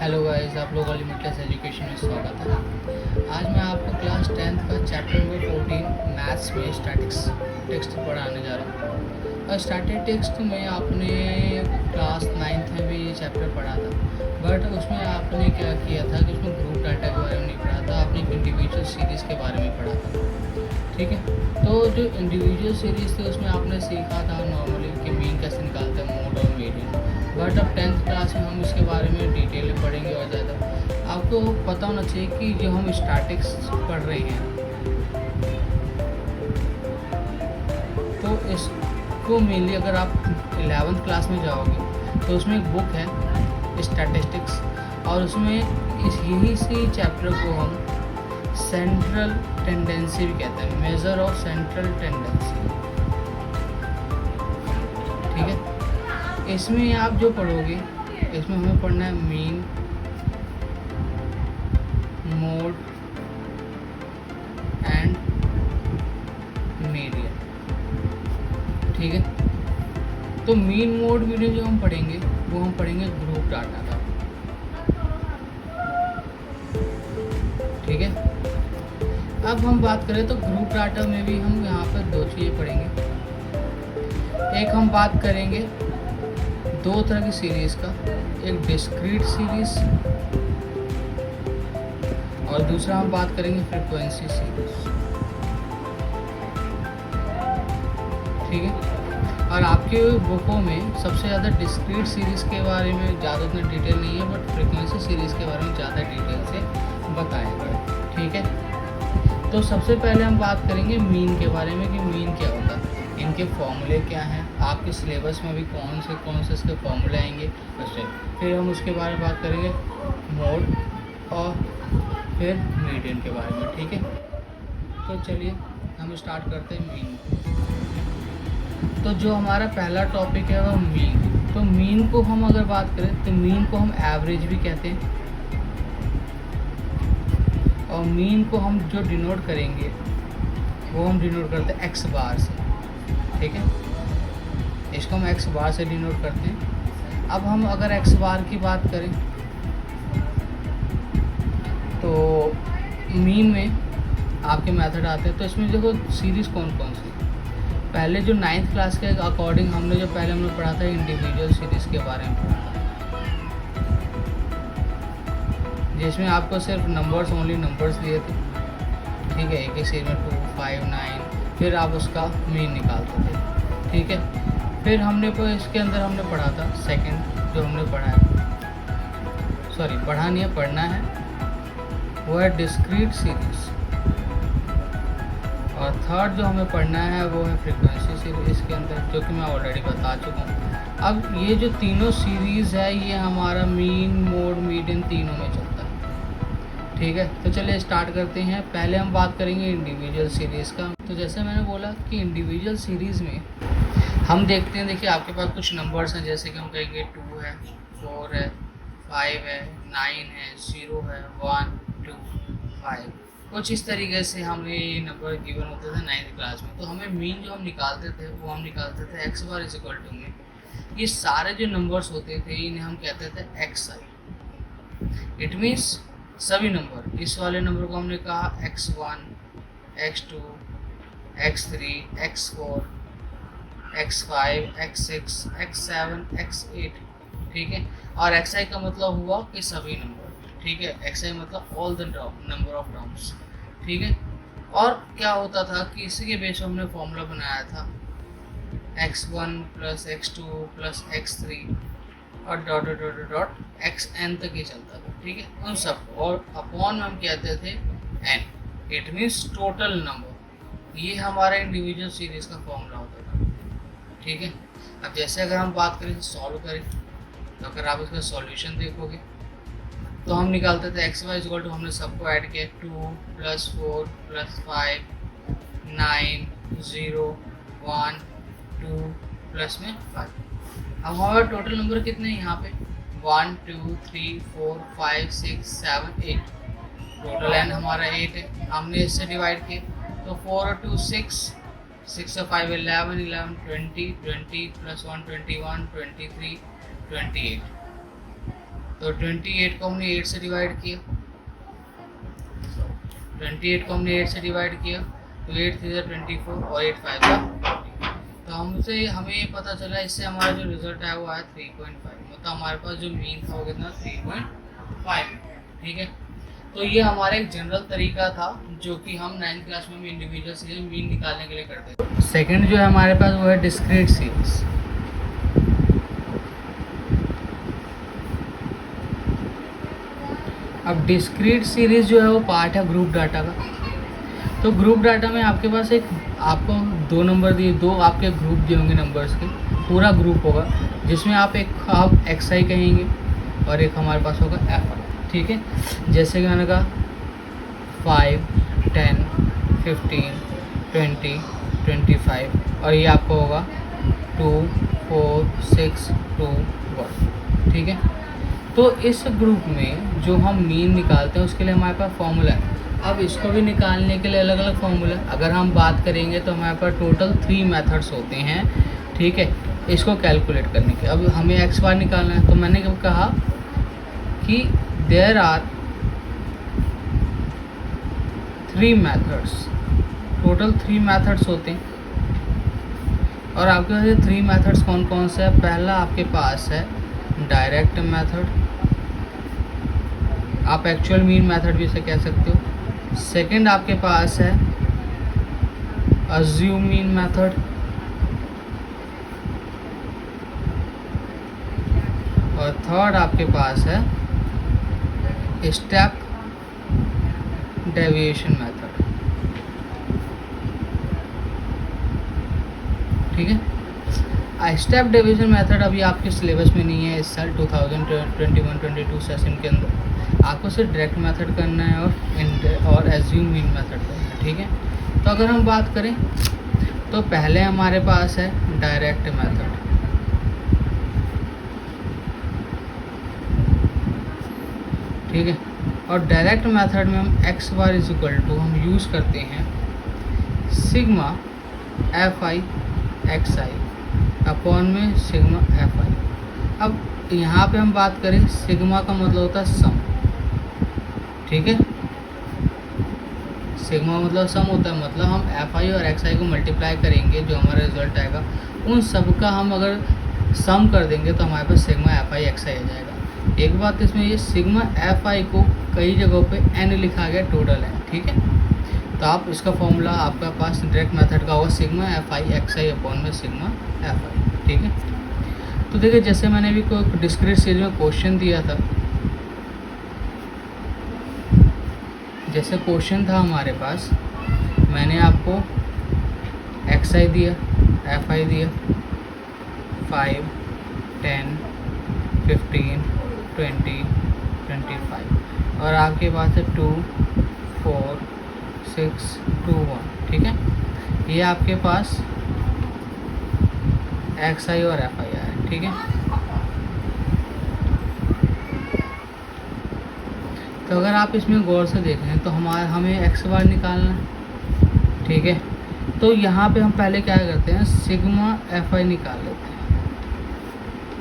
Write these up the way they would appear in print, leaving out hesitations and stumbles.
Hello guys, आप लोगों का लिमिटलेस एजुकेशन में स्वागत है। आज मैं आपको क्लास 10th का चैप्टर नंबर 14 मैथ्स में स्टैटिक्स टेक्स्ट पढ़ाने जा रहा हूँ। और स्टैटिक टेक्स्ट में आपने क्लास 9th में भी ये चैप्टर पढ़ा था, बट उसमें आपने क्या किया था कि उसमें ग्रुप डाटा के बारे में नहीं पढ़ा था, आपने इंडिविजुअल सीरीज़ के बारे में पढ़ा था। ठीक है, तो जो इंडिविजुअल सीरीज़ थी उसमें आपने सीखा था नॉर्मली कि मीन कैसे निकालते हैं, मोड और मीडियन। बट अब 10th क्लास में हम इसके बारे में डिटेल में पढ़ेंगे और ज़्यादा आपको पता होना चाहिए कि जो हम स्टैटिक्स पढ़ रहे हैं तो इसको मेनली अगर आप 11th क्लास में जाओगे तो उसमें एक बुक है स्टैटिस्टिक्स, और उसमें यही से चैप्टर को हम सेंट्रल टेंडेंसी भी कहते हैं, मेजर ऑफ सेंट्रल टेंडेंसी। ठीक है, इसमें आप जो पढ़ोगे इसमें हमें पढ़ना है मीन, मोड एंड मीडियन। ठीक है, तो मीन मोड मीडियन जो हम पढ़ेंगे वो हम पढ़ेंगे ग्रुप डाटा का। ठीक है, अब हम बात करें तो ग्रुप डाटा में भी हम यहाँ पर दो चीज़ें पढ़ेंगे। एक हम बात करेंगे दो तरह की सीरीज़ का, एक डिस्क्रीट सीरीज़ और दूसरा हम बात करेंगे फ्रीक्वेंसी सीरीज़। ठीक है, और आपके बुकों में सबसे ज़्यादा डिस्क्रीट सीरीज़ के बारे में ज़्यादा उतना डिटेल नहीं है, बट फ्रीक्वेंसी सीरीज़ के बारे में ज़्यादा डिटेल से बताया गया है। ठीक है, तो सबसे पहले हम बात करेंगे मीन के बारे में कि मीन क्या होता है, इनके फॉर्मूले क्या हैं, आपके सिलेबस में भी कौन से इसके फॉर्मूले आएंगे उससे। फिर हम उसके बारे में बात करेंगे मोड और फिर मीडियन के बारे में। ठीक है, तो चलिए हम स्टार्ट करते हैं मीन। तो जो हमारा पहला टॉपिक है वो मीन। तो मीन को हम अगर बात करें तो मीन को हम एवरेज भी कहते हैं, और मीन को हम जो डिनोट करेंगे वो हम डिनोट करते हैं एक्स बार से। ठीक है, इसको हम एक्स बार से डिनोट करते हैं। अब हम अगर एक्स बार की बात करें तो मीन में आपके मेथड आते हैं। तो इसमें देखो सीरीज़ कौन कौन सी, पहले जो 9th क्लास के अकॉर्डिंग हमने पढ़ा था इंडिविजुअल सीरीज़ के बारे में पढ़ा था, जिसमें आपको सिर्फ नंबर्स, ओनली नंबर्स दिए थे। ठीक है, एक सीरीज में 2, 5, 9, फिर आप उसका मीन निकालते थे। ठीक है, फिर हमने इसके अंदर हमने पढ़ा था सेकंड जो हमने पढ़ा है, सॉरी पढ़ा नहीं है, पढ़ना है, वो है डिस्क्रीट सीरीज़। और थर्ड जो हमें पढ़ना है वो है फ्रीक्वेंसी सीरीज इसके अंदर, जो कि मैं ऑलरेडी बता चुका हूँ। अब ये जो तीनों सीरीज़ है ये हमारा मीन, मोड, मीडियन तीनों में चलता है। ठीक है, तो चलिए स्टार्ट करते हैं। पहले हम बात करेंगे इंडिविजुअल सीरीज़ का। तो जैसे मैंने बोला कि इंडिविजुअल सीरीज़ में हम देखते हैं, देखिए आपके पास कुछ नंबर्स हैं, जैसे कि हम कहेंगे 2 है, 4 है, 5 है, 9 है, 0 है, 1, 2, 5, कुछ इस तरीके से हमें ये नंबर गिवन होते थे 9th क्लास में। तो हमें मीन जो हम निकालते थे वो हम निकालते थे x bar is equal to में, ये सारे जो नंबर्स होते थे इन्हें हम कहते थे एक्स आई। इट मीन्स सभी नंबर, इस वाले नंबर को हमने कहा x1, x2, x3, x4, x5, x6, x7, x8। ठीक है, और xi का मतलब हुआ कि सभी नंबर। ठीक है, xi मतलब all the number of terms. ठीक है, और क्या होता था कि इसी के बेस पर हमने फॉर्मूला बनाया था x1 plus x2 plus x3 और dot dot dot dot xn तक ही चलता था। ठीक है, उन सब और अपॉन हम कहते थे n, it means total number. ये हमारा इंडिविजुअल सीरीज का फॉर्मूला होता था। ठीक है, अब जैसे अगर हम बात करें सॉल्व करें तो अगर आप इसका सॉल्यूशन देखोगे तो हम निकालते थे एक्स वाई इक्वल टू, हमने सबको ऐड किया 2 + 4 + 5 9 0 1 2 प्लस में 5। अब हमारा टोटल नंबर कितने हैं यहाँ पे 1 2 3 4 5 6 7 8, टोटल एन हमारा 8 है। हमने इससे डिवाइड किया तो 4 और 2 6, 6 और 5 11 11 20 20 + 1 21 23 28। तो 28 को हमने 8 से डिवाइड किया, 28 को हमने 8 से डिवाइड किया, तो 8 3 ज़ा 24 और 8 5 ज़ा 40। तो हमें ये पता चला, इससे हमारा जो रिजल्ट है वो आया 3.5, मतलब हमारे पास जो मीन था वो कितना 3.5। ठीक है, तो ये हमारा एक जनरल तरीका था जो कि हम 9th क्लास में भी इंडिविजुअल सीरीज मीन निकालने के लिए करते थे। सेकंड जो है हमारे पास वो है डिस्क्रीट सीरीज। अब डिस्क्रीट सीरीज जो है वो पार्ट है ग्रुप डाटा का। तो ग्रुप डाटा में आपके पास आपको 2 नंबर दिए, 2 आपके ग्रुप दिए होंगे नंबर्स के, पूरा ग्रुप होगा जिसमें आप XI कहेंगे और एक हमारे पास होगा FI। ठीक है, जैसे कि मैंने कहा 5, 10, 15, 20, 25 और ये आपको होगा 2, 4, 6, 2, 1। ठीक है, तो इस ग्रुप में जो हम मीन निकालते हैं उसके लिए हमारे पास फॉर्मूला है। अब इसको भी निकालने के लिए अलग अलग फॉर्मूला, अगर हम बात करेंगे तो हमारे पास टोटल 3 मेथड्स होते हैं। ठीक है, इसको कैलकुलेट करने के। अब हमें एक्स बार निकालना है, तो मैंने कहा कि there are 3 methods, total 3 methods होते हैं। और आपके पास ये 3 मेथड्स कौन कौन से हैं? पहला आपके पास है डायरेक्ट मेथड, आप एक्चुअल मीन मेथड भी इसे कह सकते हो। सेकंड आपके पास है अज्यूम मीन मेथड, और थर्ड आपके पास है स्टेप डेविएशन मेथड। ठीक है, स्टेप डेविएशन मेथड अभी आपके सिलेबस में नहीं है इस साल 2021-22 सेशन के अंदर। आपको सिर्फ डायरेक्ट मेथड करना है और एज्यूम मीन मेथड करना है। ठीक है, तो अगर हम बात करें तो पहले हमारे पास है डायरेक्ट मेथड। ठीक है, और डायरेक्ट मेथड में हम x bar is equal to हम यूज़ करते हैं सिग्मा FI XI अपॉन में सिग्मा FI। अब यहाँ पे हम बात करें, सिग्मा का मतलब होता है सम। ठीक है, सिग्मा मतलब सम होता है, मतलब हम FI और XI को मल्टीप्लाई करेंगे, जो हमारा रिजल्ट आएगा उन सब का हम अगर सम कर देंगे तो हमारे पास सिग्मा FI XI आ जाएगा। एक बात इसमें ये सिग्मा FI को कई जगहों पे n लिखा गया, टोटल है। ठीक है, तो आप इसका फॉर्मूला आपका पास डायरेक्ट मेथड का होगा सिग्मा FI XI अपॉन में सिग्मा FI। ठीक है, तो देखिए जैसे मैंने भी कोई डिस्क्रीट सीरीज में क्वेश्चन दिया था, जैसे क्वेश्चन था हमारे पास, मैंने आपको XI दिया, FI दिया, 5, 10, 15, 20, 25 और आपके पास है 2, 4, 6, 2, 1। ठीक है, ये आपके पास XI और FI है। ठीक है, तो अगर आप इसमें गौर से देखें तो हमें एक्स बार निकालना है। ठीक है, तो यहाँ पे हम पहले क्या करते हैं, सिग्मा FI निकाल लेते हैं।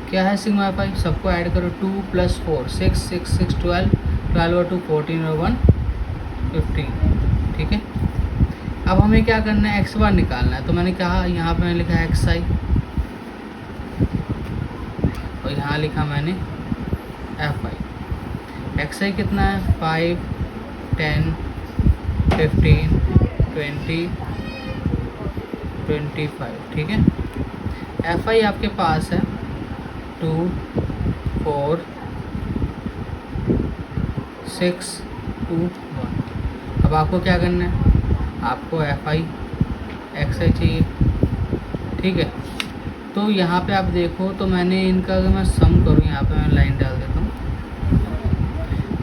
क्या है सिग्मा FI? सबको ऐड करो, 2 + 4 6 6 6 12 12 और 2 14 और 1 15। ठीक है, अब हमें क्या करना है, एक्स बार निकालना है। तो मैंने कहा यहाँ पे मैंने लिखा है XI और यहाँ लिखा मैंने FI। XI कितना है? 5, 10, 15, 20, 25। ठीक है, FI आपके पास है 2, 4, 6, 2, 1। अब आपको क्या करना है, आपको FI XI चाहिए। ठीक है, तो यहाँ पे आप देखो तो मैंने इनका अगर मैं सम करूँ, यहाँ पे मैं लाइन डाल देता हूँ,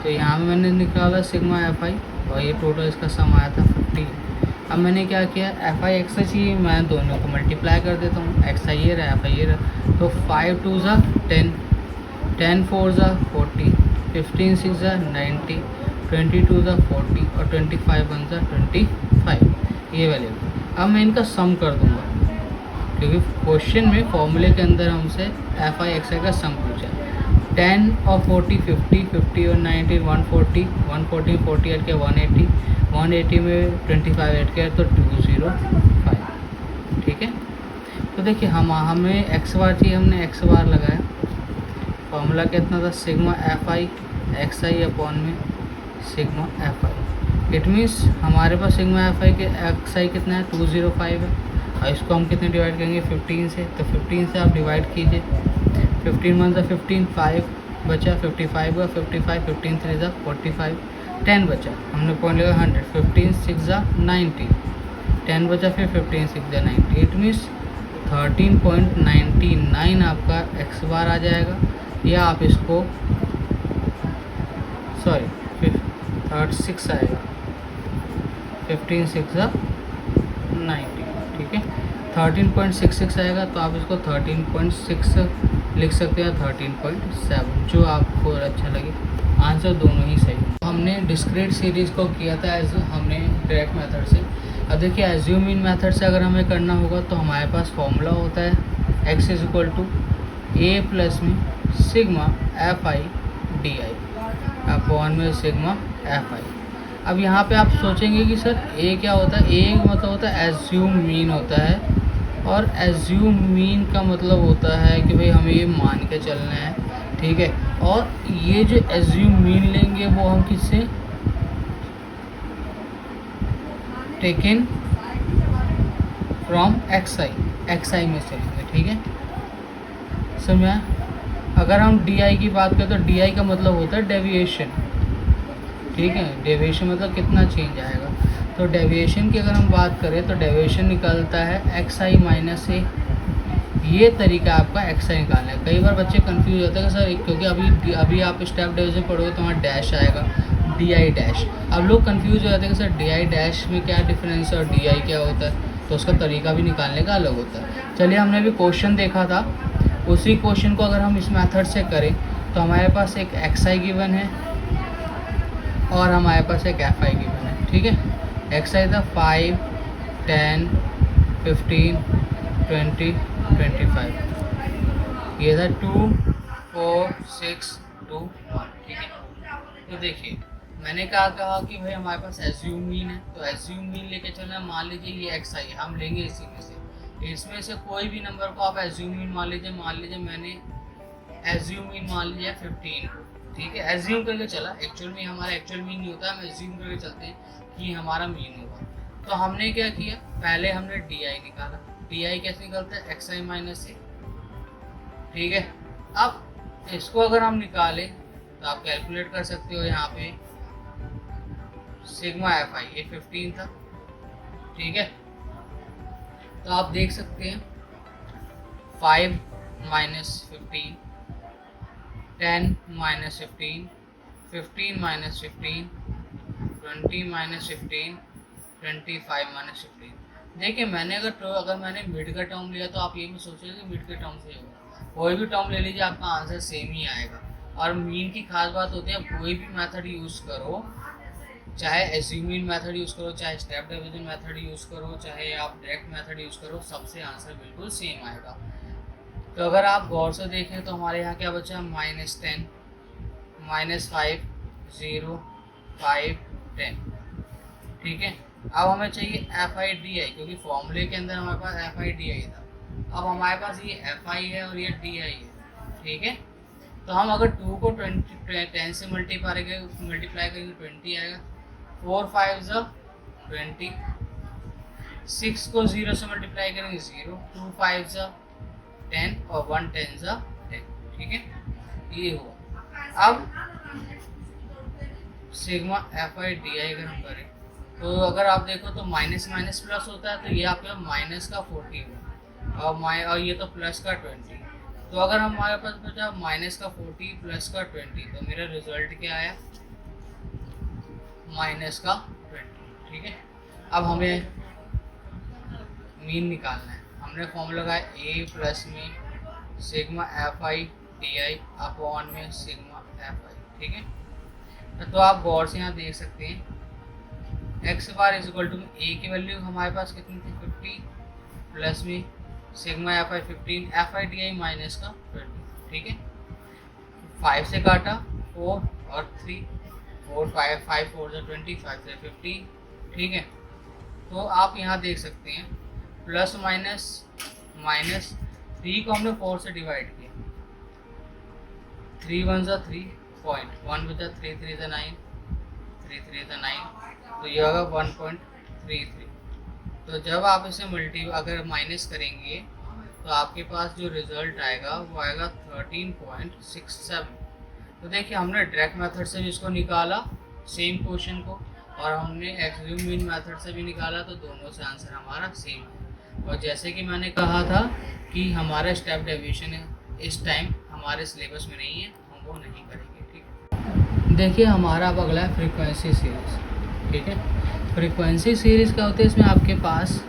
तो यहाँ पे मैंने निकाला सिग्मा FI और ये टोटल इसका सम आया था 15। अब मैंने क्या किया, FI XI चाहिए, मैं दोनों को मल्टीप्लाई कर देता हूँ, XI ये रहा FI ये रहा, तो 5 2 ज़ा 10, 10 4 ज़ा 40, 15 6 ज़ा 90, 22 ज़ा 40 और 25 1 ज़ा 25, ये वैल्यू। अब मैं इनका सम कर दूँगा क्योंकि क्वेश्चन में फॉर्मूले के अंदर हमसे FI XI का सम पूछा है। 10 और 40 50, 50 और 90 140, 140 40 ऐड किया 180, 180 में 25 ऐड किया तो 205। ठीक है, तो देखिए हमें एक्स बार चाहिए, हमने एक्स बार लगाया, फॉर्मूला कितना था, sigma f i x i upon में sigma f i. It means हमारे पास सिग्मा एफ आई के एक्स आई कितना है 205 है, और इसको हम कितने डिवाइड करेंगे 15 से, तो 15 से आप डिवाइड कीजिए, 15 1 15 5 बचा, 55 हुआ 55, 15 3 ज़ा 45, 10 बचा, हमने पॉइंट लगा 100, 15 6 ज़ा 90, 10 बचा, फिर 15 6 ज़ा 90। इट मीन्स 13.99 आपका एक्स बार आ जाएगा, या आप इसको सॉरी 36 आएगा, 15 6 ज़ा 90। ठीक है, 13.66 आएगा, तो आप इसको 13.6 लिख सकते हैं, 13.7, जो आपको अच्छा लगे। आंसर दोनों ही सही। हमने डिस्क्रीट सीरीज़ को किया था एज हमने डायरेक्ट मेथड से। अब देखिए एज्यूम मीन मेथड से अगर हमें करना होगा तो हमारे पास फॉर्मूला होता है x is equal to a plus में sigma f i d i upon में सिग्मा एफ आई। अब यहाँ पे आप सोचेंगे कि सर ए क्या होता है, ए मतलब होता है एज्यूम मीन होता है, और एज्यूम मीन का मतलब होता है कि भाई हमें ये मान के चलना है। ठीक है, और ये जो एज्यूम मीन लेंगे वो हम किससे, टेकन फ्रॉम एक्स आई में से लेंगे। ठीक है, समझा। अगर हम डी आई की बात करें तो डी आई का मतलब होता है डेविएशन। ठीक है, डेविएशन मतलब कितना चेंज आएगा, तो डेविएशन की अगर हम बात करें तो डेविएशन निकलता है एक्स आई माइनस ए। ये तरीका आपका एक्स आई निकालना है। कई बार बच्चे कंफ्यूज होते हैं कि सर क्योंकि अभी आप स्टेप डिवीजन पढ़ोगे तो वहाँ डैश आएगा, डी आई डैश। अब लोग कंफ्यूज हो जाते हैं कि सर डी आई डैश में क्या डिफरेंस है और डी आई क्या होता है, तो उसका तरीका भी निकालने का अलग होता है। चलिए, हमने अभी क्वेश्चन देखा था, उसी क्वेश्चन को अगर हम इस मेथड से करें तो हमारे पास एक एक्स आई गिवन है और हमारे पास एक एफ आई गिवन है। ठीक है, एक्स आई था 5 10 15 20 25, ये था 2 4 6 2 1। ठीक है, तो देखिए मैंने कहा कि भाई हमारे पास एज्यूम मीन है, तो एज्यूम मीन लेके चलना। मान लीजिए ये एक्स आई हम लेंगे इसी में से, इसमें से कोई भी नंबर को आप एज्यूम मीन मान लीजिए मैंने एज्यूम मीन मान लिया 15। ठीक है, एज्यूम करके चला, एक्चुअल में हमारा एक्चुअल मीन नहीं होता, हम एज्यूम करके चलते हैं कि हमारा मीन होगा। तो हमने क्या किया, पहले हमने डी आई निकाला। डी आई कैसे निकलता है, एक्स आई माइनस ए। ठीक है, अब इसको अगर हम निकालें तो आप कैलकुलेट कर सकते हो। यहाँ पे सिग्मा एफ आई ये 15 था। ठीक है, तो आप देख सकते हैं 5 minus 15, 10 minus 15, 15 minus 15, 20 minus 15, 25 minus 15। देखिए मैंने अगर मैंने मिड का टर्म लिया तो आप ये भी सोचेंगे कि मिड के टर्म से होगा, कोई भी टर्म ले लीजिए आपका आंसर सेम ही आएगा। और मीन की खास बात होती है, कोई भी मेथड यूज़ करो, चाहे एज्यूमिंग मेथड यूज़ करो, चाहे स्टेप डिवीजन मेथड यूज़ करो, चाहे आप डायरेक्ट मेथड यूज़ करो, सबसे आंसर बिल्कुल सेम आएगा। तो अगर आप गौर से देखें तो हमारे यहाँ क्या बचा, -10 -5 0 5 10। ठीक है, अब हमें चाहिए एफ आई डी आई, क्योंकि फॉर्मूले के अंदर हमारे पास एफ आई डी आई था। अब हमारे पास ये एफ आई है और ये डी आई है। ठीक है, तो हम अगर 2 को 10 से मल्टीप्लाई करेंगे 20 आएगा, 4 5 ज़ा 20, 6 को 0 से मल्टीप्लाई करेंगे 0, 2 5 ज़ा 10 और 1 10 ज़ा 10। ठीक है, ये हुआ। अब सिग्मा एफ आई डी आई अगर हम करें तो अगर आप देखो तो माइनस माइनस प्लस होता है, तो ये आपका माइनस का 40 हुआ और ये तो प्लस का 20। तो अगर हमारे पास बचा माइनस का 40 प्लस का 20, तो मेरा रिजल्ट क्या आया, माइनस का 20। ठीक है, अब हमें मीन निकालना है। हमने फॉर्मूला लगाया ए प्लस में sigma f i d i upon में सिग्मा एफ आई। ठीक है, तो आप गौर से यहाँ देख सकते हैं x bar is equal to a की वैल्यू हमारे पास कितनी थी 50, प्लस में sigma f i 15, f i d i minus का 20। ठीक है, 5 से काटा 4 और 3, 4 5 5 4 से 20, 5 से 50, ठीक है। तो आप यहाँ देख सकते हैं प्लस माइनस माइनस 3 को हमने 4 से डिवाइड किया, 3 1 सा 3 पॉइंट, 1 बचा 3 3 से 9, 3 3 से 9, तो ये होगा 1.33। तो जब आप इसे अगर माइनस करेंगे तो आपके पास जो रिजल्ट आएगा वो आएगा 13.67। तो देखिए हमने डायरेक्ट मेथड से भी इसको निकाला सेम क्वेश्चन को, और हमने एक्सट्रीम मीन मेथड से भी निकाला, तो दोनों से आंसर हमारा सेम है। और जैसे कि मैंने कहा था कि हमारा स्टेप डेविएशन इस टाइम हमारे सिलेबस में नहीं है, हम वो नहीं करेंगे, ठीक है। देखिए हमारा अब अगला है फ्रीक्वेंसी सीरीज़, ठीक है। फ्रीक्वेंसी सीरीज़ क्या होती है, इसमें आपके पास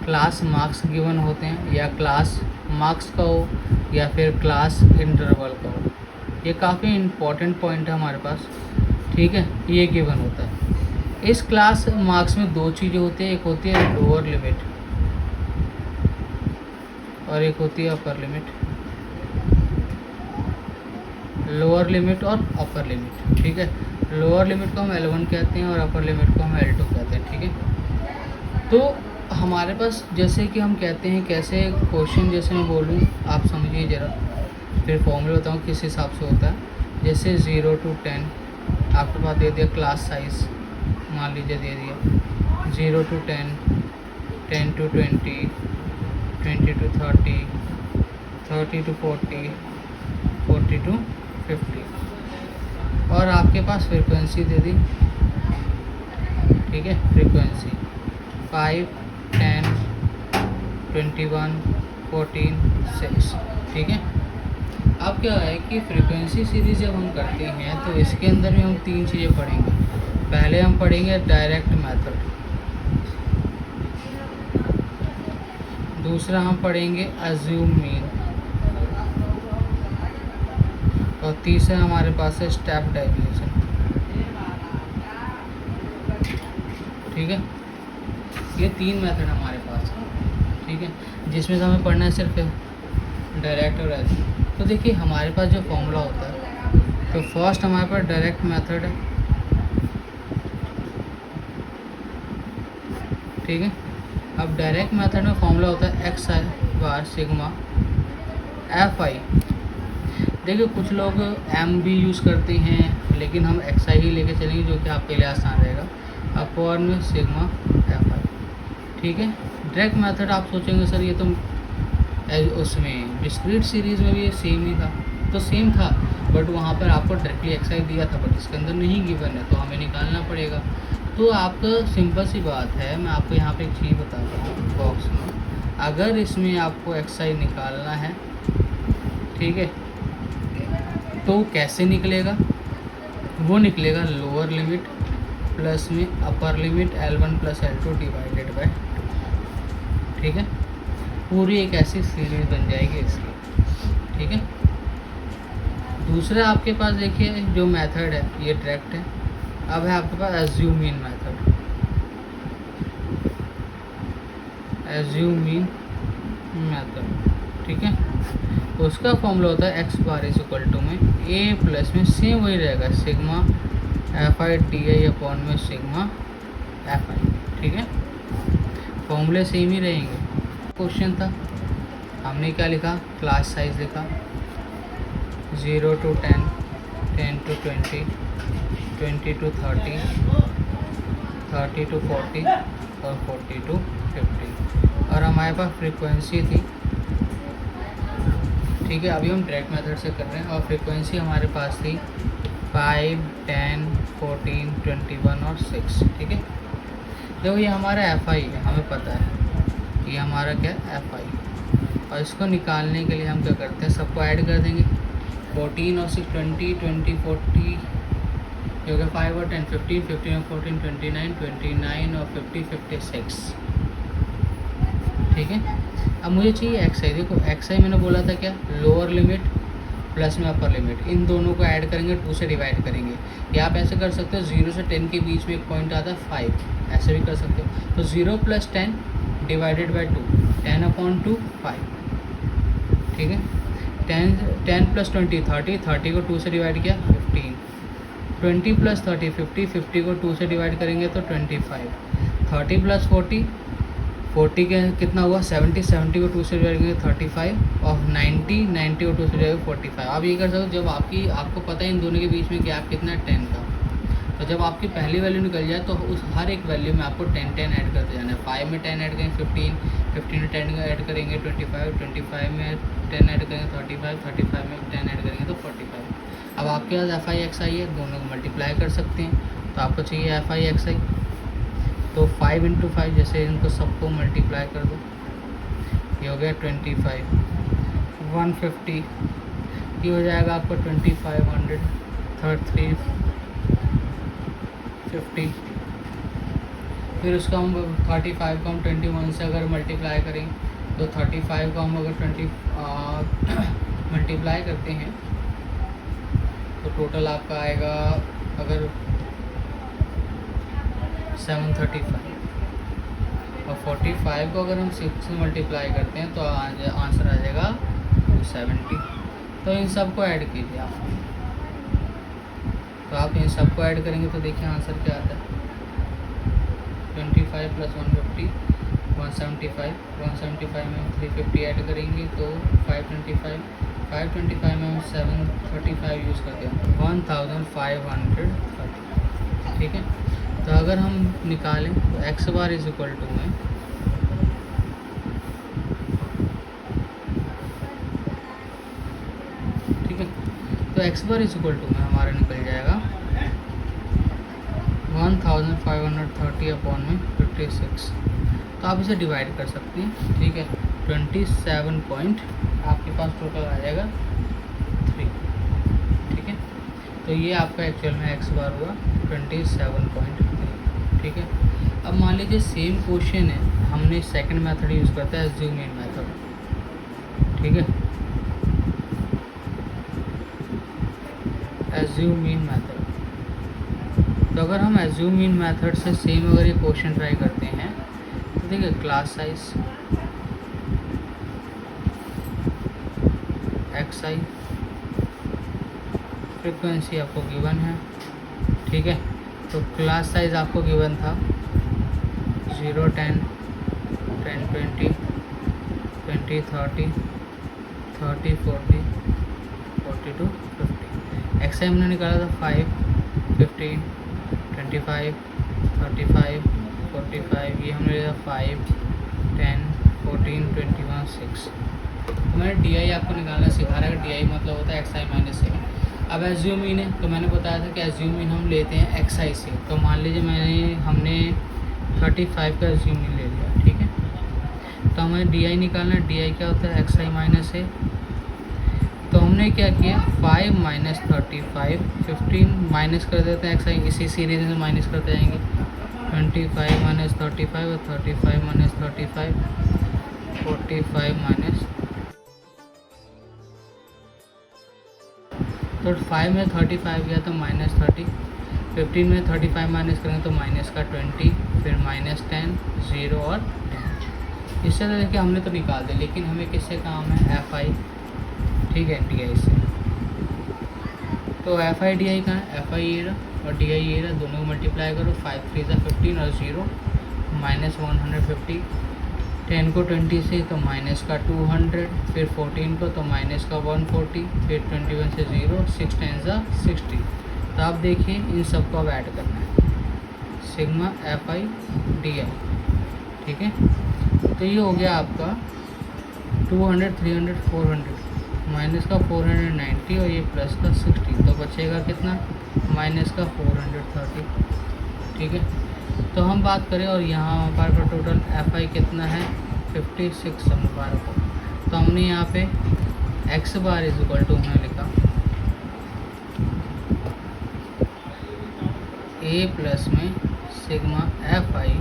क्लास मार्क्स गिवन होते हैं, या क्लास मार्क्स का हो या फिर क्लास इंटरवल का हो। ये काफ़ी इम्पोर्टेंट पॉइंट है हमारे पास, ठीक है। ये गिवन होता है। इस क्लास मार्क्स में दो चीज़ें होती हैं, एक होती है लोअर लिमिट और एक होती है अपर लिमिट। लोअर लिमिट और अपर लिमिट, ठीक है। लोअर लिमिट को हम L1 कहते हैं और अपर लिमिट को हम L2 कहते हैं, ठीक है। तो हमारे पास जैसे कि हम कहते हैं कैसे क्वेश्चन, जैसे मैं बोलूँ आप समझिए ज़रा, फिर फॉर्मूला बताऊँ किस हिसाब से होता है। जैसे 0 to 10 आपके पास दे दिया क्लास साइज़, मान लीजिए दे दिया 0 to 10, 10 to 20, 20 to 30, 30 to 40, 40 to 50, और आपके पास फ्रीक्वेंसी दे दी, ठीक है। फ्रीक्वेंसी 5, 10, 21, 14, 6, ठीक है। अब क्या है कि फ्रीक्वेंसी सीरीज जब हम करते हैं तो इसके अंदर में हम तीन चीज़ें पढ़ेंगे। पहले हम पढ़ेंगे डायरेक्ट मेथड, दूसरा हम पढ़ेंगे अज्यूम मीन, और तीसरा हमारे पास है स्टेप डेविएशन, ठीक है। ये तीन मेथड हमारे पास है, ठीक है, जिसमें से हमें पढ़ना है सिर्फ डायरेक्ट और अज्यूम। तो देखिए हमारे पास जो फॉर्मूला होता है, तो फर्स्ट हमारे पास डायरेक्ट मेथड है, ठीक है। अब डायरेक्ट मेथड में फॉर्मूला होता है एक्स आई बार सिग्मा एफ आई। देखिए कुछ लोग एम भी यूज़ करते हैं, लेकिन हम एक्स आई ही लेके चलेंगे जो कि आपके लिए आसान रहेगा। अपॉन में सिग्मा एफ आई, ठीक है। डायरेक्ट मेथड आप सोचेंगे सर ये तो उसमें डिस्क्रीट सीरीज़ में भी ये सेम ही था, तो सेम था, बट वहाँ पर आपको डायरेक्टली एक्स आई दिया था, बट इसके अंदर नहीं गिवन है, तो हमें निकालना पड़ेगा। तो आपका सिंपल सी बात है, मैं आपको यहाँ पे एक चीज़ बताता हूँ बॉक्स में, अगर इसमें आपको एक्स आई निकालना है, ठीक है, तो कैसे निकलेगा, वो निकलेगा लोअर लिमिट प्लस में upper limit L1 plus L2 divided by, ठीक है। पूरी एक ऐसी सीरीज बन जाएगी इसकी, ठीक है। दूसरा आपके पास देखिए जो मेथड है ये डायरेक्ट है। अब है आपके पास assume mean method, assume mean method, ठीक है। उसका फॉर्मूला होता है x bar is equal to में ए प्लस में सेम वही रहेगा sigma f i d i upon में सिग्मा एफ आई, ठीक है। फॉर्मूले सेम ही रहेंगे। क्वेश्चन था, हमने क्या लिखा, क्लास साइज लिखा 0 to 10, 10 to 20, 20 to 30, 30 to 40 और 40 to 50, और हमारे पास फ्रीक्वेंसी थी, ठीक है। अभी हम डायरेक्ट मेथड से कर रहे हैं, और फ्रीक्वेंसी हमारे पास थी 5, 10, 14, 21 और 6, ठीक है। देखो ये हमारा एफ आई है, हमें पता है ये हमारा क्या एफ आई, और इसको निकालने के लिए हम क्या करते हैं, सबको ऐड कर देंगे। 14 और 6 20, 20 40 जो कि 5 और 10 15, 15 और 14 29, 29 और 50 56, ठीक है। अब मुझे चाहिए एक्स आई। देखो एक्स आई मैंने बोला था क्या, लोअर लिमिट प्लस में अपर लिमिट, इन दोनों को ऐड करेंगे, 2 से डिवाइड करेंगे, या आप ऐसे कर सकते हो 0 से 10 के बीच में एक पॉइंट आता है 5, ऐसे भी कर सकते हो। तो 0 + 10 डिवाइडेड बाई 2, 10/2 5, ठीक है। 10 प्लस 20 30, 30 को 2 से डिवाइड किया 15, 20 प्लस 30 50, 50 को 2 से डिवाइड करेंगे तो 25, 30 प्लस 40, 40 के कितना हुआ 70, 70 को 2 से डिवाइड करेंगे 35 और 90, 90 को 2 से डिवाइड 45। आप ये कर सकते हो जब आपको पता है इन दोनों के बीच में गैप कितना है 10 का, तो जब आपकी पहली वैल्यू निकल जाए तो उस हर एक वैल्यू में आपको 10 10 ऐड करते जाना है। 5 में 10 ऐड करेंगे 15, 15 में 10 ऐड करेंगे 25, 25 में 10 ऐड करेंगे 35, 35 में 10 ऐड करेंगे तो 45। अब आपके पास एफ आई एक्स आई है, दोनों को मल्टीप्लाई कर सकते हैं, तो आपको चाहिए एफ आई एक्स आई, तो 5 इंटू 5 जैसे इनको सबको मल्टीप्लाई कर दो, ये हो गया 25, 150, ये हो जाएगा आपको 2500, 350, फिर उसका हम 35 को हम 21 से अगर मल्टीप्लाई करें तो 35 को हम अगर 20 मल्टीप्लाई करते हैं तो टोटल आपका आएगा अगर 735, और 45 को अगर हम 6 से मल्टीप्लाई करते हैं तो आंसर आ जाएगा 270। तो इन सब को ऐड कीजिए आप, तो आप इन सब को ऐड करेंगे तो देखिए आंसर क्या आता है 25 प्लस 150 175, 175 में हम 350 ऐड करेंगे तो 525, 525 में हम 735 यूज़ करते हैं 1530, ठीक है। तो अगर हम निकालें तो x bar is equal to में ठीक है, तो x bar is equal to में हमारा निकल जाएगा 1530 अपॉन में 56। तो आप इसे डिवाइड कर सकते हैं, ठीक है। 27 पॉइंट आपके पास टोटल आ जाएगा 3, ठीक है। तो ये आपका एक्चुअल में एक्स बार हुआ 27.3, ठीक है। अब मान लीजिए सेम क्वेश्चन है, हमने सेकंड मेथड यूज़ करता है एज्यूम इन मेथड, ठीक है, एज्यूम इन मेथड। तो अगर हम एज्यूम इन मेथड से सेम अगर ये क्वेश्चन ट्राई करते हैं तो देखिए क्लास साइज एक्स आई, फ्रीक्वेंसी आपको गिवन है, ठीक है। तो क्लास साइज आपको गिवन था 0, 10, 10, 20, 20, 30, 30, 40, 42, 50। एक्स आई हमने निकाला था 5, 15, 25, 35, 45, ये हमने लिया 5, 10, 14, 21, 6। तो मैंने डी आई आपको निकालना सिखा रहा है। डी आई मतलब होता है एक्स आई माइनस ए। अब एज्यूम इन है तो मैंने बताया था कि एज्यूम इन हम लेते हैं एक्स आई से, तो मान लीजिए हमने 35 का एज्यूम इन ले लिया, ठीक है। तो हमें डी आई निकालना है। डी आई क्या होता है एक्स आई माइनस ए। तो हमने क्या किया 5 माइनस 35, 15 माइनस कर देते हैं एक्स आई, इसी सीरीज में माइनस करते जाएंगे 25 माइनस 35 और 35 माइनस 35, 45 माइनस, तो 5 में 35 गया तो माइनस 30, 15 में 35 माइनस करेंगे तो माइनस का 20, फिर माइनस 10, 0 और 10। इससे तो देखिए हमने तो निकाल दिया, लेकिन हमें किससे काम है एफ आई, ठीक है, डी आई से। तो एफ आई डी आई कहाँ है, एफ आई ये रहा और डी आई ये रहा, दोनों को मल्टीप्लाई करो 5 3 सा 15 और 0 माइनस 150, 10 को 20 से तो माइनस का 200, फिर 14 को तो माइनस का 140, फिर 21 से 0, 6 10 सा 60। तो आप देखिए इन सबको अब ऐड करना है सिग्मा एफ आई डी आई, ठीक है। तो ये हो गया आपका 200, 300, 400, माइनस का 490 और ये प्लस का 60, तो बचेगा कितना माइनस का 430, ठीक है। तो हम बात करें और यहाँ हमारे पास टोटल एफ आई कितना है 56 हमारे को। तो हमने यहाँ पे x bar is equal to हमने लिखा ए प्लस में sigma f i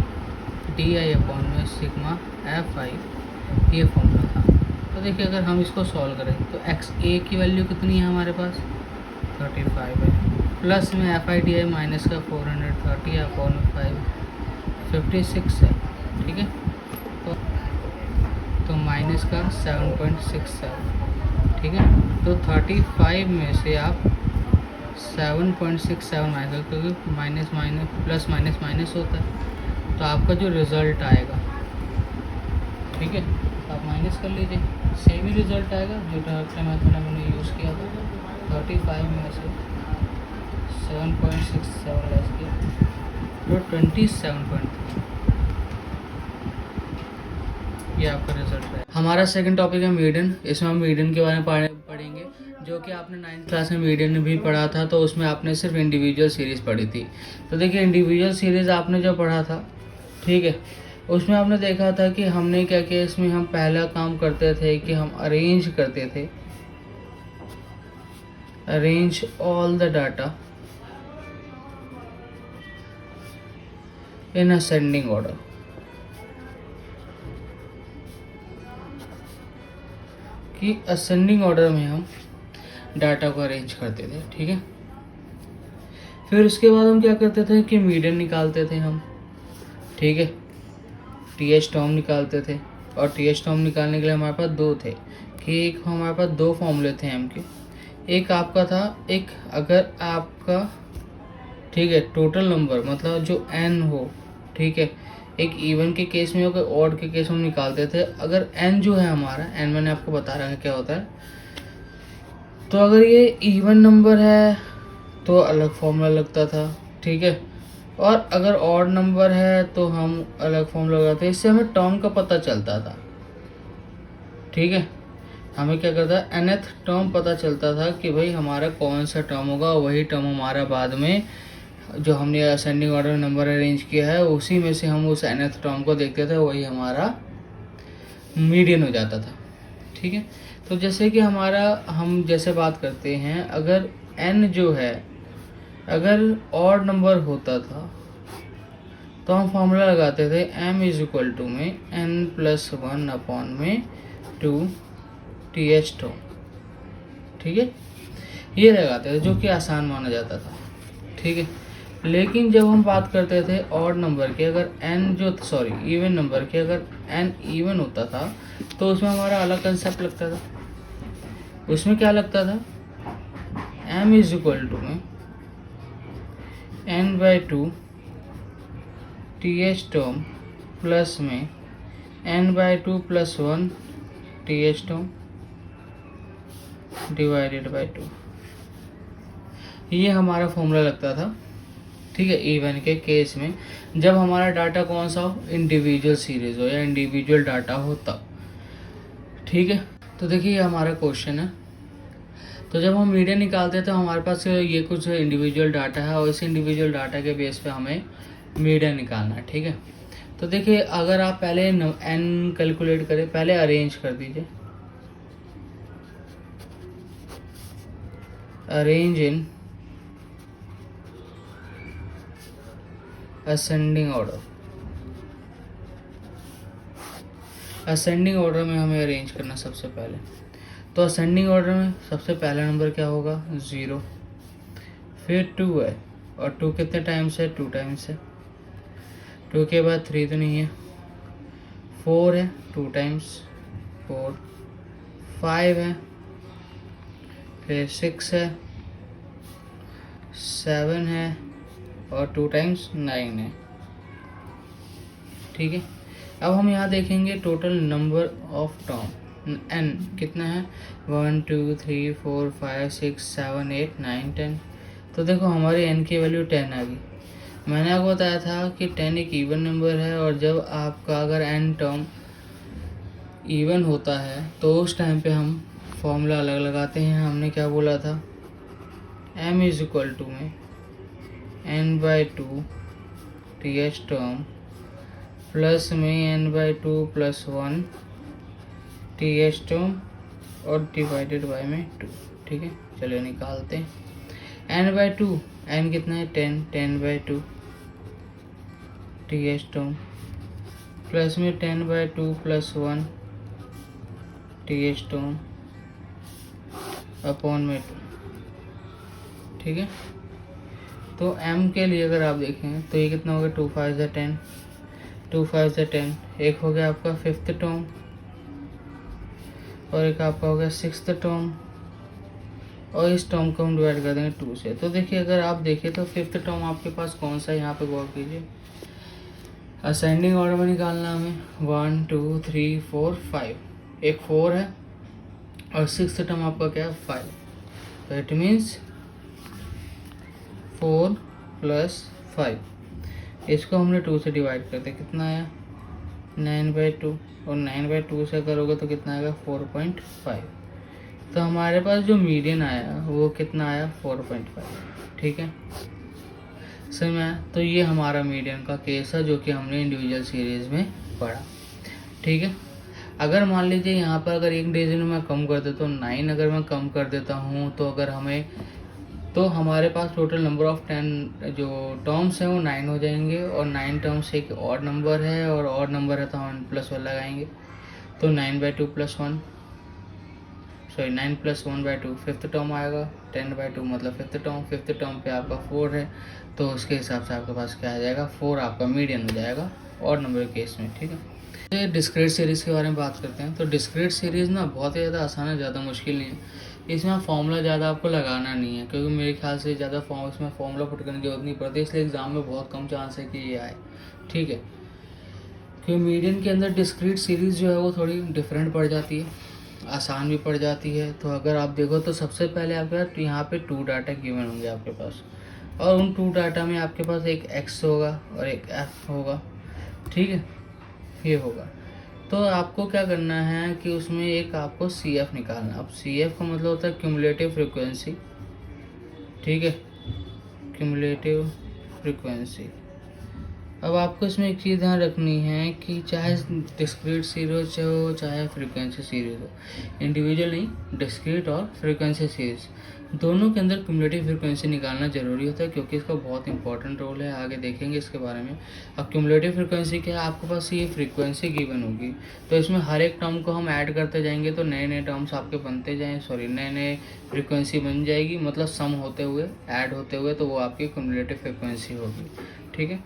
d i upon में सिग्मा एफ आई, ये फॉर्मूला था। तो देखिए अगर हम इसको सॉल्व करें तो एक्स ए की वैल्यू कितनी है हमारे पास 35 है, प्लस में F i d i minus का 430 अपॉन 56 है, ठीक है। तो माइनस का 7.67, ठीक है। तो 35 में से आप 7.67 आएगा, क्योंकि minus minus plus minus minus होता है, तो आपका जो रिज़ल्ट आएगा, ठीक है, आप माइनस कर लीजिए, सेम ही रिज़ल्ट आएगा जो डायरेक्ट मेथड हमने यूज़ किया था। 35 में से 7.67 लेस किया तो 27.3, ये आपका रिजल्ट है। हमारा सेकंड टॉपिक है मीडियन। इसमें हम मीडियन के बारे में पढ़ेंगे, जो कि आपने 9th क्लास में मीडियन भी पढ़ा था, तो उसमें आपने सिर्फ इंडिविजुअल सीरीज़ पढ़ी थी। तो देखिए, इंडिविजुअल सीरीज़ आपने जो पढ़ा था, ठीक है, उसमें आपने देखा था कि हमने क्या किया, इसमें हम पहला काम करते थे कि हम अरेंज करते थे, arrange all the data in ascending order. कि असेंडिंग ऑर्डर में हम डाटा को अरेंज करते थे, ठीक है। फिर उसके बाद हम क्या करते थे कि मीडियन निकालते थे हम, ठीक है, टीएच टर्म निकालते थे। और टीएच टर्म निकालने के लिए हमारे पास दो थे, कि एक हमारे पास दो फॉर्मूले थे एम के। एक आपका था, एक अगर आपका, ठीक है, टोटल नंबर मतलब जो एन हो, ठीक है, एक इवन के केस में हो, कोई ऑड के केस में हम निकालते थे। अगर एन जो है हमारा, एन मैंने आपको बता रहा है क्या होता है, तो अगर ये इवन नंबर है तो अलग फॉर्मूला लगता था, ठीक है, और अगर ऑड नंबर है तो हम अलग फॉर्मूला लगाते। इससे हमें टर्म का पता चलता था, ठीक है, हमें क्या करता है, nth टर्म पता चलता था कि भाई हमारा कौन सा टर्म होगा, वही टर्म हमारा बाद में जो हमने असेंडिंग ऑर्डर नंबर अरेंज किया है, उसी में से हम उस nth टर्म को देखते थे, वही हमारा मीडियन हो जाता था, ठीक है। तो जैसे कि हमारा, हम जैसे बात करते हैं, अगर n जो है, अगर ऑड नंबर होता था तो हम फॉर्मूला लगाते थे m इज इक्वल टू में n+1 अपॉन में 2 टीएच टर्म, ठीक है, ये लगाते थे, जो कि आसान माना जाता था, ठीक है। लेकिन जब हम बात करते थे ऑड नंबर की, अगर n जो, सॉरी, इवन नंबर की, अगर n इवन होता था तो उसमें हमारा अलग कंसेप्ट लगता था। उसमें क्या लगता था, m इज इक्वल टू में n/2 टीएच टर्म प्लस में n/2 + 1 TH term divided by 2, ये हमारा फॉर्मूला लगता था, ठीक है, इवन के केस में, जब हमारा डाटा कौन सा हो, इंडिविजुअल सीरीज हो या इंडिविजुअल डाटा हो तब, ठीक है। तो देखिए, ये हमारा क्वेश्चन है। तो जब हम मीडियन निकालते हैं तो हमारे पास ये कुछ इंडिविजुअल डाटा है, और इस इंडिविजुअल डाटा के बेस पे हमें मीडियन निकालना है, ठीक है। तो देखिए, अगर आप पहले एन कैलकुलेट करें, पहले अरेंज कर दीजिए, arrange in ascending order. Ascending order में हमें अरेंज करना सबसे पहले। तो असेंडिंग ऑर्डर में सबसे पहला नंबर क्या होगा, 0, फिर 2 है, और 2 कितने टाइम्स है, 2 टाइम्स है। 2 के बाद 3 तो नहीं है, 4 है, 2 टाइम्स 4, 5 है, फिर 6 है, 7 है, और 2 टाइम्स 9 है, ठीक है। अब हम यहाँ देखेंगे total number of term, n कितना है, 1 2 3 4 5 6 7 8 9 10। तो देखो, हमारी n की वैल्यू 10 आ गई। मैंने आपको बताया था कि 10 एक इवन नंबर है, और जब आपका अगर n टर्म इवन होता है तो उस टाइम पे हम फॉर्मूला अलग लगाते हैं। हमने क्या बोला था, m इज इक्वल टू में n/2 टीएच टर्म प्लस में n/2 + 1 टीएच टर्म और डिवाइडेड बाय में 2, ठीक है। चलिए निकालते हैं, n/2, n कितना है, 10, 10/2 टीएच टर्म प्लस में 10/2 + 1 टीएच टर्म अपॉन में 2, ठीक है। तो m के लिए अगर आप देखें तो ये कितना होगा, 2 5 = 10, 2 5 = 10, एक हो गया आपका 5th टर्म, और एक आपका हो गया सिक्स्थ टर्म, और इस टर्म को हम डिवाइड कर देंगे 2 से। तो देखिए अगर आप देखें तो फिफ्थ टर्म आपके पास कौन सा है, यहाँ पे गौर कीजिए। असेंडिंग ऑर्डर में निकालना हमें 1 2 3 4 5, एक 4 है और सिक्स्थ टर्म आपका क्या है 5, तो इट मीन्स 4 + 5। इसको हमने 2 से डिवाइड करते, कितना आया 9/2, और 9/2 से करोगे तो कितना आएगा 4.5। तो हमारे पास जो मीडियन आया वो कितना आया 4.5, ठीक है सही में। तो ये हमारा मीडियन का केस है जो कि हमने इंडिविजुअल सीरीज में पढ़ा, ठीक है। अगर मान लीजिए यहाँ पर अगर एक डिजिट मैं कम कर देता हूँ 9, अगर मैं कम कर देता हूँ तो अगर हमें, तो हमारे पास टोटल नंबर ऑफ 10 जो टर्म्स हैं वो 9 हो जाएंगे, और 9 टर्म्स एक ऑड नंबर है और ऑड नंबर है तो हम +1 लगाएंगे, तो 9/2 + 1, सॉरी 9 + 1/2 फिफ्थ टर्म आएगा, 10/2 मतलब फिफ्थ टर्म, फिफ्थ टर्म पे आपका 4 है तो उसके हिसाब से आपके पास क्या आ जाएगा 4 आपका मीडियन हो जाएगा ऑड नंबर के केस में, ठीक है। तो डिस्क्रीट सीरीज़ के बारे में बात करते हैं। तो डिस्क्रीट सीरीज़ ना बहुत ही ज़्यादा आसान है, ज़्यादा मुश्किल नहीं है। इसमें फॉर्मूला ज़्यादा आपको लगाना नहीं है, क्योंकि मेरे ख्याल से ज़्यादा इसमें फॉर्मूला पुट करने की जरूरत नहीं पड़ती, इसलिए एग्जाम में बहुत कम चांस है कि ये आए, ठीक है। क्योंकि मीडियन के अंदर डिस्क्रीट सीरीज़ जो है वो थोड़ी डिफरेंट पड़ जाती है, आसान भी पड़ जाती है। तो अगर आप देखो तो सबसे पहले आपके यहाँ पे 2 डाटा गिवन होंगे आपके पास, और उन 2 डाटा में आपके पास एक x होगा और एक f होगा, ठीक है, ये होगा। तो आपको क्या करना है कि उसमें एक आपको CF निकालना। अब CF का मतलब होता है क्यूमुलेटिव फ्रीक्वेंसी, ठीक है, क्यूमुलेटिव फ्रीक्वेंसी। अब आपको इसमें एक चीज़ ध्यान रखनी है कि चाहे डिस्क्रीट सीरीज हो चाहे फ्रीक्वेंसी सीरीज हो, इंडिविजुअल नहीं, डिस्क्रीट और फ्रीक्वेंसी सीरीज दोनों के अंदर क्यूमुलेटिव फ्रीक्वेंसी निकालना जरूरी होता है, क्योंकि इसका बहुत इंपॉर्टेंट रोल है, आगे देखेंगे इसके बारे में। अब क्यूमुलेटिव फ्रीक्वेंसी क्या है, आपके पास ये फ्रीक्वेंसी गिवन होगी, तो इसमें हर एक टर्म को हम ऐड करते जाएंगे तो नए नए टर्म्स आपके बनते जाएँ, सॉरी नए नए फ्रीक्वेंसी बन जाएगी, मतलब सम होते हुए ऐड होते हुए, तो वो आपकी क्यूमुलेटिव फ्रीक्वेंसी होगी, ठीक है।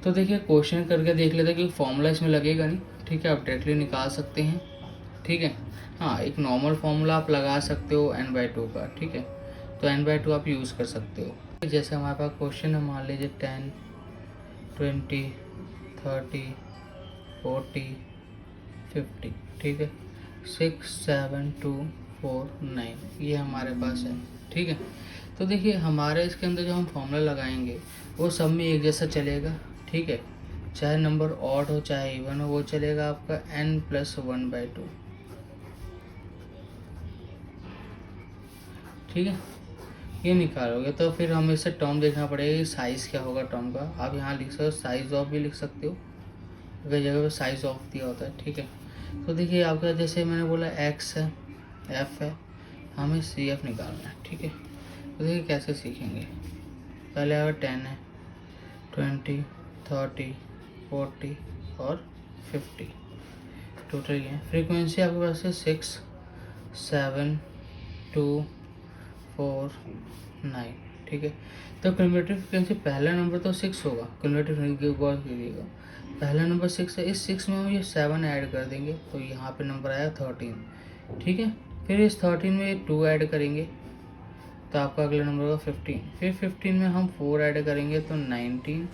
तो देखिए क्वेश्चन करके देख लेते हैं कि फॉर्मूला इसमें लगेगा नहीं, ठीक है, आप डायरेक्टली निकाल सकते हैं, ठीक है। हाँ, एक नॉर्मल फार्मूला आप लगा सकते हो n/2 का, ठीक है, तो n/2 आप यूज़ कर सकते हो। जैसे हमारे पास क्वेश्चन है, मान लीजिए 10 20 30 40 50, ठीक है, 6 7 2 4 9 ये हमारे पास है, ठीक है। तो देखिए हमारे इसके अंदर जो हम फॉर्मूला लगाएंगे वो सब में एक जैसा चलेगा, ठीक है, चाहे नंबर ऑड हो चाहे इवन हो, वो चलेगा आपका n + 1/2, ठीक है। ये निकालोगे तो फिर हमें इससे टर्म देखना पड़ेगा कि साइज़ क्या होगा टर्म का। आप यहाँ लिख सकते हो साइज ऑफ भी लिख सकते हो, कई जगह पे साइज ऑफ दिया होता है, ठीक है। तो देखिए आपका जैसे मैंने बोला x है, f है, हमें CF निकालना है, ठीक है। तो देखिए कैसे सीखेंगे, पहले अगर 10 है, 20 30 40 और 50 टोटल ये फ्रीक्वेंसी आपके पास है 6 7 2 4 9, ठीक है। तो क्यूमुलेटिव फ्रीक्वेंसी पहला नंबर तो 6 होगा, क्यूमुलेटिव फ्रीक्वेंसी गौर कीजिएगा, पहला नंबर 6 है, इस 6 में हम ये 7 ऐड कर देंगे तो यहाँ पे नंबर आया 13, ठीक है। फिर इस 13 में 2 ऐड करेंगे तो आपका अगला नंबर होगा 15, फिर 15 में हम 4 ऐड करेंगे तो 19,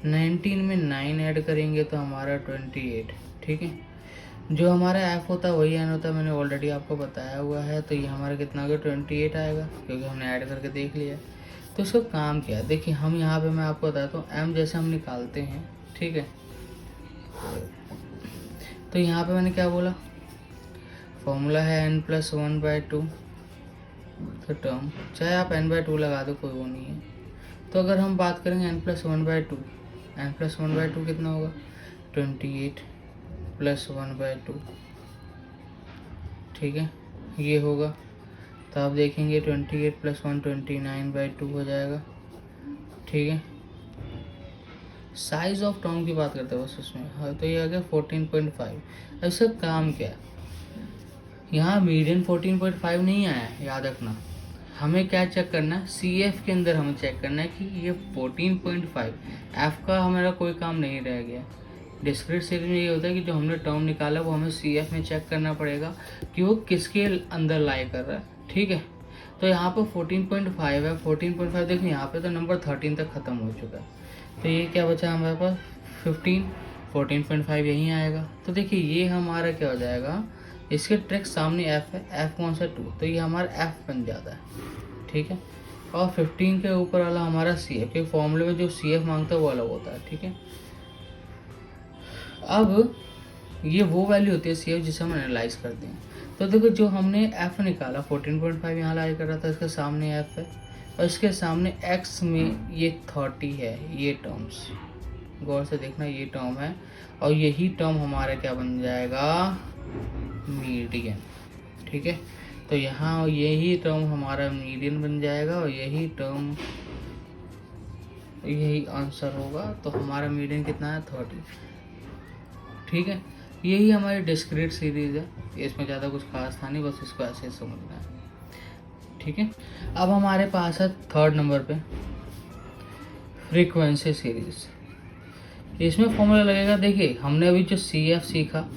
19 में 9 ऐड करेंगे तो हमारा 28, ठीक है। जो हमारा f होता है वही n होता है, मैंने ऑलरेडी आपको बताया हुआ है। तो ये हमारा कितना होगा 28 आएगा, क्योंकि हमने ऐड करके देख लिया। तो इसका काम क्या है, देखिए हम यहाँ पे मैं आपको बताता हूँ m जैसे हम निकालते हैं, ठीक है। तो यहाँ पे मैंने क्या बोला, फॉर्मूला है n + 1/2, तो टर्म चाहे आप n/2 लगा दो, कोई वो नहीं है। तो अगर हम बात करेंगे n + 1/2, n + 1/2 कितना होगा 28 + 1/2, ठीक है, ये होगा। तो आप देखेंगे 28 + 1 29/2 हो जाएगा, ठीक है। साइज ऑफ टर्म की बात करते हैं बस उसमें, हाँ, तो ये आ गया 14.5। अब इसका काम क्या है, यहाँ मीडियन 14.5 नहीं आया है, याद रखना। हमें क्या चेक करना है, CF के अंदर हमें चेक करना है कि ये 14.5, F का हमारा कोई काम नहीं रह गया, डिस्क्रीट सीरीज में ये होता है कि जो हमने टर्म निकाला वो हमें सी एफ में चेक करना पड़ेगा कि वो किसके अंदर लाई कर रहा है, ठीक है। तो यहाँ पर 14.5 है, 14.5 देखिए यहाँ पे तो नंबर 13 तक ख़त्म हो चुका है। तो ये क्या बचा हमारे पास 15, 14.5 यहीं आएगा। तो देखिए ये हमारा क्या हो जाएगा, इसके ट्रिक सामने एफ है, एफ कौन सा 2, तो ये हमारा एफ बन जाता है, ठीक है। और 15 के ऊपर वाला हमारा सी एफ, क्योंकि फॉर्मूले में जो सी एफ मांगता है वो अलग होता है, ठीक है। अब ये वो वैल्यू होती है सी एफ जिसे हम एनालाइज करते हैं। तो देखो जो हमने एफ निकाला 14.5 यहाँ लाई कर रहा था, इसके सामने एफ है और इसके सामने एक्स में ये 30 है, ये टर्म्स गौर से देखना, ये टर्म है और यही टर्म हमारा क्या बन जाएगा, मीडियन, ठीक है। तो यहाँ यही टर्म हमारा मीडियन बन जाएगा और यही टर्म, यही आंसर होगा। तो हमारा मीडियन कितना है 30, ठीक है। यही हमारी डिस्क्रीट सीरीज है, इसमें ज़्यादा कुछ खास था नहीं, बस इसको ऐसे समझना है, ठीक है। अब हमारे पास है थर्ड नंबर पे फ्रीक्वेंसी सीरीज। इसमें फॉर्मूला लगेगा, देखिए हमने अभी जो सी एफ सीखा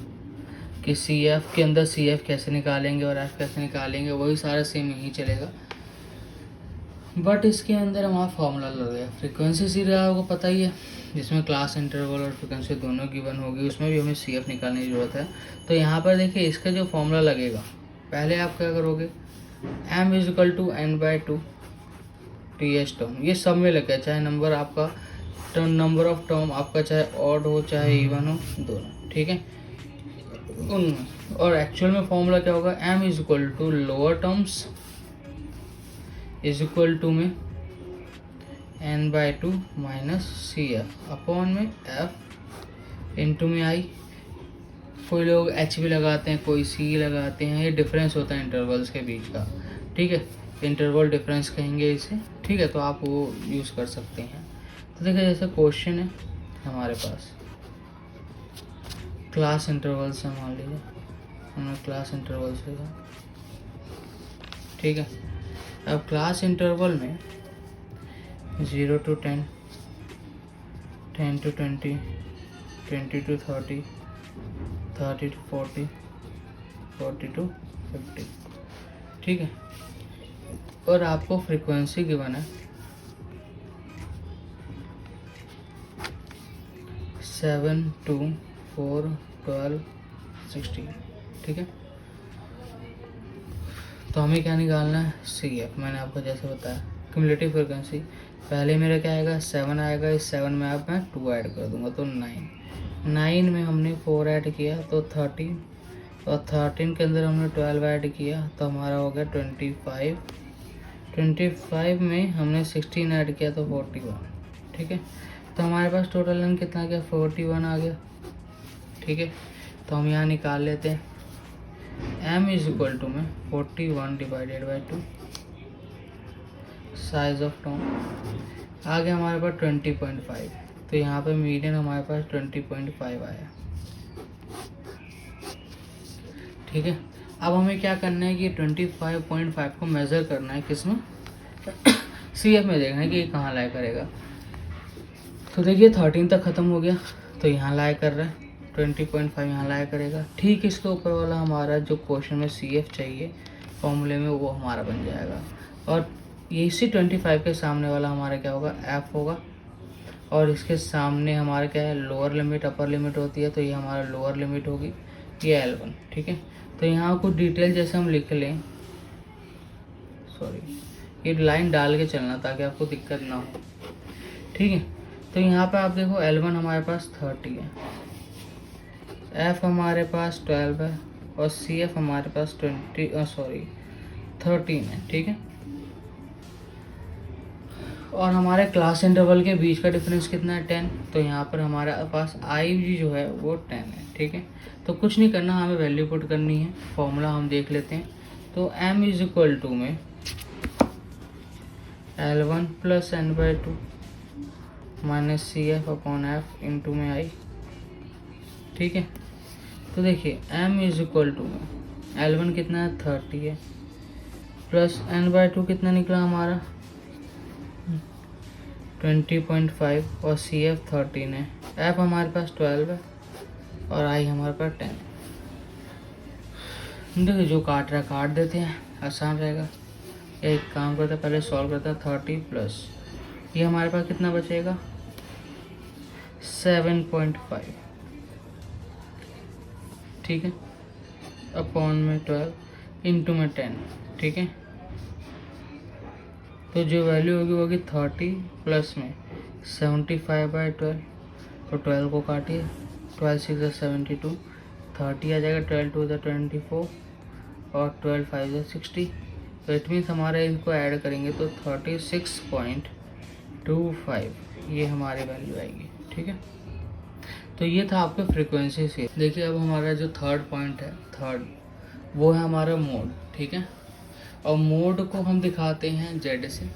कि सी एफ के अंदर सी एफ कैसे निकालेंगे और एफ कैसे निकालेंगे, वही सारा सेम यही चलेगा, बट इसके अंदर हमारा फॉर्मूला लगेगा। फ्रीक्वेंसी सीरीज आपको पता ही है, जिसमें क्लास इंटरवल और फ्रीक्वेंसी दोनों गिवन होगी, उसमें भी हमें सी एफ निकालने की ज़रूरत है। तो यहाँ पर देखिए इसका जो फॉर्मूला लगेगा, पहले आप क्या करोगे, m is equal to n/2 T H term, ये सब में लगे, चाहे नंबर आपका नंबर ऑफ टर्म आपका चाहे ऑड हो चाहे इवन हो, दोनों, ठीक है। और एक्चुअल में फॉर्मूला क्या होगा, m is equal to lower terms is equal to में n/2 minus C F upon में f इंटू में आई। कोई लोग h भी लगाते हैं, कोई c लगाते हैं, ये डिफरेंस होता है इंटरवल्स के बीच का, ठीक है। इंटरवल डिफरेंस कहेंगे इसे, ठीक है। तो आप वो यूज़ कर सकते हैं। तो देखिए जैसे क्वेश्चन है हमारे पास क्लास इंटरवल से, मान लीजिए हमने क्लास इंटरवल से लिया, ठीक है। अब क्लास इंटरवल में 0 to 10, 10 to 20, 20 to 30, 30 to 40, 40 to 50, ठीक है। और आपको फ्रीक्वेंसी गिवन है 7, 2, 4, 12, 16, ठीक है। तो हमें क्या निकालना है, सी एफ। मैंने आपको जैसे बताया क्यूमुलेटिव फ्रीक्वेंसी, पहले मेरा क्या आएगा 7 आएगा, इस 7 में अब मैं 2 ऐड कर दूंगा तो 9 में हमने 4 ऐड किया तो 13, और 13 के अंदर हमने 12 ऐड किया तो हमारा हो गया 25, 25 में हमने 16 ऐड किया तो 41, ठीक है। तो हमारे पास टोटल लेंथ कितना आ गया, 41 आ गया, ठीक है। तो हम यहाँ निकाल लेते हैं m इज इक्वल टू में 41 divided by 2 size of term आ गया हमारे पास 20.5। तो यहाँ पे मीडियन हमारे पास 20.5 आया, ठीक है। अब हमें क्या करना है कि 25.5 को मेज़र करना है, किस में, सी एफ में देखना है कि ये कहाँ लाई करेगा। तो देखिए 13 तक ख़त्म हो गया, तो यहाँ लाई कर रहा है, 20.5 यहाँ लाई करेगा, ठीक। इसके ऊपर वाला हमारा जो क्वेश्चन में सी एफ चाहिए फॉर्मूले में, वो हमारा बन जाएगा। और ये इसी 25 के सामने वाला हमारा क्या होगा, एफ होगा। और इसके सामने हमारा क्या है, लोअर लिमिट अपर लिमिट होती है, तो ये हमारा लोअर लिमिट होगी, ये L1, ठीक है। तो यहाँ कुछ डिटेल जैसे हम लिख लें, सॉरी ये लाइन डाल के चलना ताकि आपको दिक्कत ना हो, ठीक है। तो यहाँ पे आप देखो L1 हमारे पास 30 है, F हमारे पास 12 है और CF हमारे पास 13 है, ठीक है। और हमारे क्लास इंटरवल के बीच का डिफरेंस कितना है, 10। तो यहाँ पर हमारे पास आई जो है वो 10 है, ठीक है। तो कुछ नहीं करना, हमें वैल्यू पुट करनी है, फॉर्मूला हम देख लेते हैं। तो m इज इक्वल टू में L1 plus n/2 minus CF upon F into में आई, ठीक है। तो देखिए m इज इक्वल टू में L1 कितना है 30 है, प्लस n/2 कितना निकला हमारा 20.5 और CF 13 है, F हमारे पास 12 है और आई हमारे पास 10। देखिए जो काट रहा काट देते हैं, आसान रहेगा। एक काम करता है, पहले सॉल्व करता है 30 प्लस ये हमारे पास कितना बचेगा 7.5, ठीक है, अपॉन में 12 इंटू में 10, ठीक है। तो जो वैल्यू होगी वो होगी 30 प्लस में 75/12, तो 12 को काटिए, 12 6 72, 30 आ जाएगा, 12 2 24 और 12 5 60। तो इट मीन्स हमारे इनको ऐड करेंगे तो 36.25 ये हमारी वैल्यू आएगी, ठीक है। तो ये था आपके फ्रीक्वेंसी से। देखिए अब हमारा जो थर्ड पॉइंट है, थर्ड वो है हमारा मोड, ठीक है। और मोड को हम दिखाते हैं जेड से,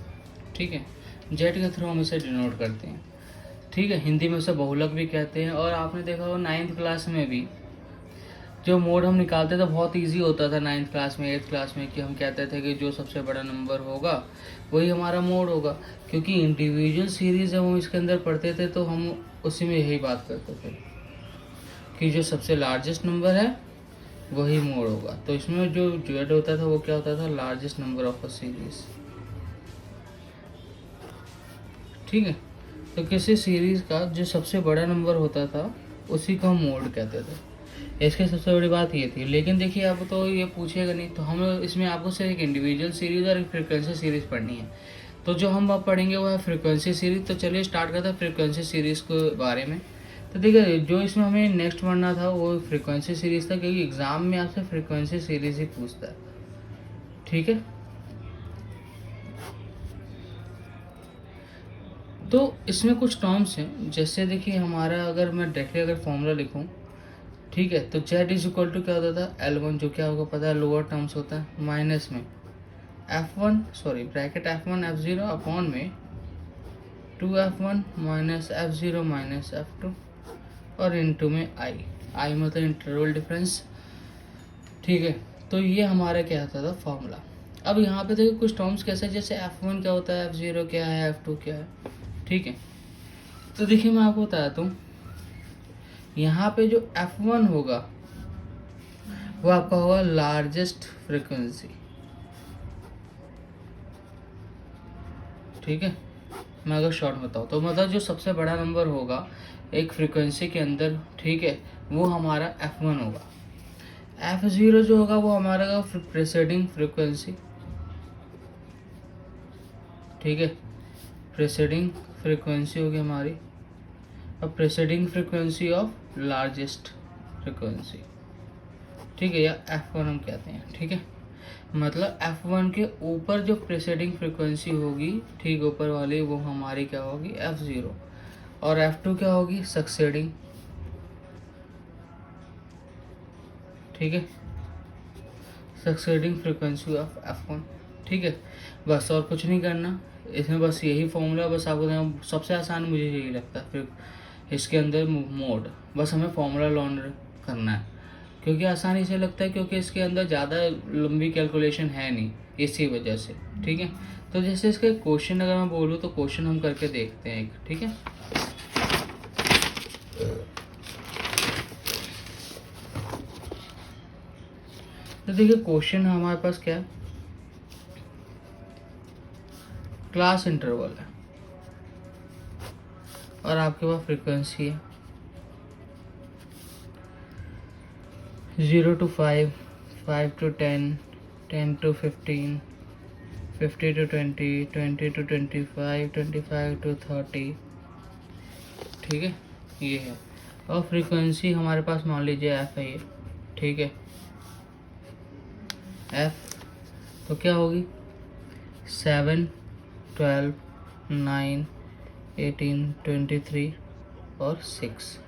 ठीक है, जेड के थ्रू हम इसे डिनोट करते हैं, ठीक है। हिंदी में उसे बहुलक भी कहते हैं। और आपने देखा हो 9th क्लास में भी जो मोड हम निकालते थे बहुत इजी होता था 9th क्लास में 8th क्लास में, कि हम कहते थे कि जो सबसे बड़ा नंबर होगा वही हमारा मोड होगा, क्योंकि इंडिविजुअल सीरीज जब हम इसके अंदर पढ़ते थे तो हम उसी में यही बात करते थे कि जो सबसे लार्जेस्ट नंबर है वही मोड होगा। तो इसमें जो जेड होता था वो क्या होता था, largest number of a series, ठीक है। तो किसी सीरीज का जो सबसे बड़ा नंबर होता था उसी को हम मोड कहते थे। इसकी सबसे बड़ी बात ये थी। लेकिन देखिए अब तो ये पूछेगा नहीं, तो हम इसमें आपको सिर्फ एक इंडिविजुअल सीरीज और एक फ्रीक्वेंसी सीरीज पढ़नी है। तो जो हम अब पढ़ेंगे वो है फ्रीक्वेंसी सीरीज। तो चलिए स्टार्ट करते हैं फ्रीक्वेंसी सीरीज के बारे में। तो देखिए जो इसमें हमें नेक्स्ट पढ़ना था वो फ्रीक्वेंसी सीरीज था, क्योंकि एग्जाम में आपसे फ्रीक्वेंसी सीरीज ही पूछता है, ठीक है। तो इसमें कुछ टर्म्स हैं, जैसे देखिए हमारा अगर मैं डायरेक्टली अगर फॉर्मूला लिखूं, ठीक है, तो जेड इज इक्वल टू क्या होता था L1, जो क्या होगा पता है लोअर टर्म्स होता है, माइनस में ब्रैकेट F1 F0 अपॉन में 2F1 minus F0 minus F2 और इनटू में I मतलब इंटरवल डिफरेंस, ठीक है। तो ये हमारा क्या होता था फॉर्मूला। अब यहाँ पे देखिए कुछ टर्म्स कैसे, जैसे F1 क्या होता है, F0 क्या है, F2 क्या है, ठीक है। तो देखिए मैं आपको बताता हूँ, यहाँ पे जो F1 होगा वो आपका होगा लार्जेस्ट फ्रीक्वेंसी, ठीक है। मैं अगर शॉर्ट बताऊँ तो मतलब जो सबसे बड़ा नंबर होगा एक फ्रीक्वेंसी के अंदर, ठीक है, वो हमारा F1 होगा। F0 जो होगा वो हमारा प्रेसीडिंग फ्रीक्वेंसी, ठीक है, प्रेसीडिंग फ्रीक्वेंसी होगी हमारी। अब प्रेसीडिंग फ्रीक्वेंसी ऑफ लार्जेस्ट फ्रीक्वेंसी, ठीक है, या F1 हम कहते हैं, ठीक है। मतलब F1 के ऊपर जो प्रेसीडिंग फ्रीक्वेंसी होगी, ठीक ऊपर वाली, वो हमारी क्या होगी F0, और F2 क्या होगी सक्सेडिंग, ठीक है, सक्सेडिंग फ्रीक्वेंसी ऑफ F1, ठीक है। बस और कुछ नहीं करना इसमें, बस यही फॉर्मूला, बस आपको सबसे आसान मुझे यही लगता है फिर इसके अंदर मोड, बस हमें फॉर्मूला लर्न करना है, क्योंकि आसानी से लगता है, क्योंकि इसके अंदर ज़्यादा लंबी कैलकुलेशन है नहीं, इसी वजह से, ठीक है। तो जैसे इसका क्वेश्चन अगर मैं बोलूँ तो क्वेश्चन हम करके देखते हैं एक, ठीक है। तो देखिए क्वेश्चन हमारे पास क्या है, क्लास इंटरवल है और आपके पास फ्रीक्वेंसी है 0 to 5, 5 to 10, 10 to 15, 50 to 20, 20 to 25, 25 to 30, ठीक है, ये है। और फ्रीक्वेंसी हमारे पास मान लीजिए F है ये, ठीक है, F तो क्या होगी 7, 12, 9, 18, 23 और 6,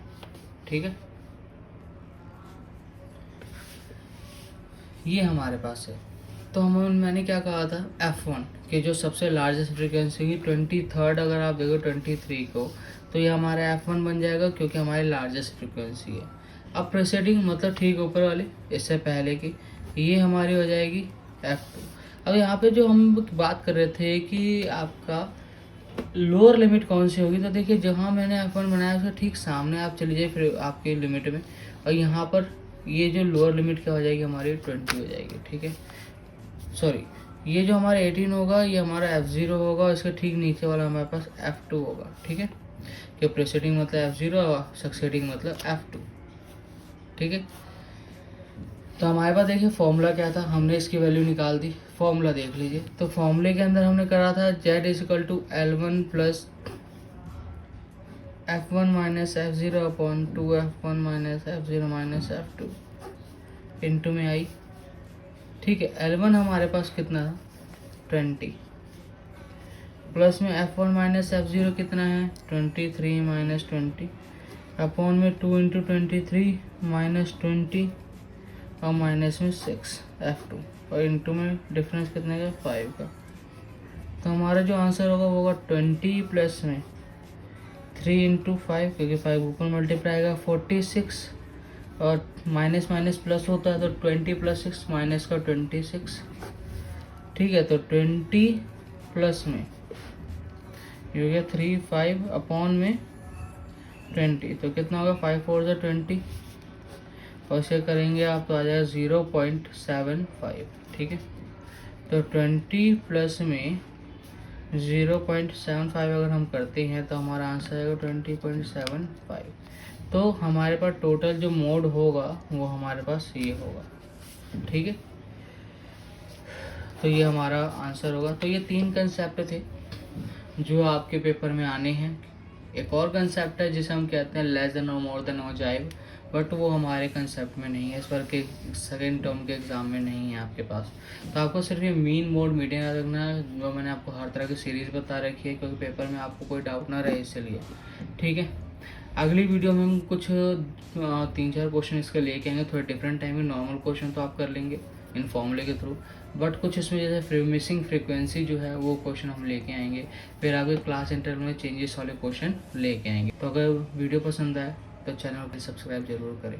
ठीक है, ये हमारे पास है। तो मैंने क्या कहा था F1 कि जो सबसे लार्जेस्ट फ्रीक्वेंसी की 23rd अगर आप देखो 23 को, तो ये हमारा F1 बन जाएगा, क्योंकि हमारी लार्जेस्ट फ्रीक्वेंसी है। अब प्रेसीडिंग मतलब ठीक ऊपर वाली, इससे पहले की, ये हमारी हो जाएगी F2। अब यहाँ पे जो हम बात कर रहे थे कि आपका लोअर लिमिट कौन सी होगी, तो देखिए जहाँ मैंने F1 बनाया उसके ठीक सामने आप चली जाइए फिर आपके लिमिट में, और यहाँ पर ये जो लोअर लिमिट क्या हो जाएगी हमारी 20 हो जाएगी, ठीक है। सॉरी, ये जो हमारा 18 होगा ये हमारा F0 होगा, इसके ठीक नीचे वाला हमारे पास F2 होगा, ठीक है। कि प्रेसिडिंग मतलब F0 और सक्सेडिंग मतलब F2, ठीक है। तो हमारे पास देखिए फॉर्मूला क्या था, हमने इसकी वैल्यू निकाल दी। फॉर्मूला देख लीजिए, तो फॉर्मूले के अंदर हमने करा था Z is equal to L1 plus F1 minus F0 upon 2 F1 minus F0 minus F2 into में आई, ठीक है। L1 हमारे पास कितना था 20, प्लस में F1 माइनस F0 कितना है 23 माइनस 20 अपॉन में 2 इंटू 23 माइनस 20 और माइनस में 6 F2 और इंटू में डिफरेंस कितने का 5 का। तो हमारा जो आंसर होगा वो होगा 20 प्लस में 3 इंटू 5, क्योंकि 5 ऊपर मल्टीप्लाई आएगा 46 और माइनस माइनस प्लस होता है तो 20 प्लस 6 माइनस का 26, ठीक है। तो 20 प्लस में ये हो गया 3 5 अपॉन में 20, तो कितना होगा 5 4 से 20 और इसे करेंगे आप तो आ जाएगा 0.75, ठीक है। तो 20 प्लस में 0.75 अगर हम करते हैं तो हमारा आंसर आएगा 20.75। तो हमारे पास टोटल जो मोड होगा वो हमारे पास ये होगा, ठीक है। तो ये हमारा आंसर होगा। तो ये 3 कंसेप्ट थे जो आपके पेपर में आने हैं। एक और कंसेप्ट है जिसे हम कहते हैं लेस देन और मोर देन ऑजाइव, बट वो हमारे कंसेप्ट में नहीं है, इस बार के सेकेंड टर्म के एग्ज़ाम में नहीं है आपके पास। तो आपको सिर्फ ये मीन मोड मीडियन याद रखना है, जो मैंने आपको हर तरह की सीरीज़ बता रखी है, क्योंकि पेपर में आपको कोई डाउट ना रहे इसलिए, ठीक है। अगली वीडियो में हम कुछ 3-4 क्वेश्चन इसके लेके आएंगे, थोड़े डिफरेंट टाइम में। नॉर्मल क्वेश्चन तो आप कर लेंगे इन फॉर्मूले के थ्रू, बट कुछ इसमें जैसे मिसिंग फ्रीक्वेंसी जो है वो क्वेश्चन हम लेके आएंगे। फिर आगे क्लास इंटरवल में चेंजेस वाले क्वेश्चन लेके आएंगे। तो अगर वीडियो पसंद आए तो चैनल को सब्सक्राइब जरूर करें।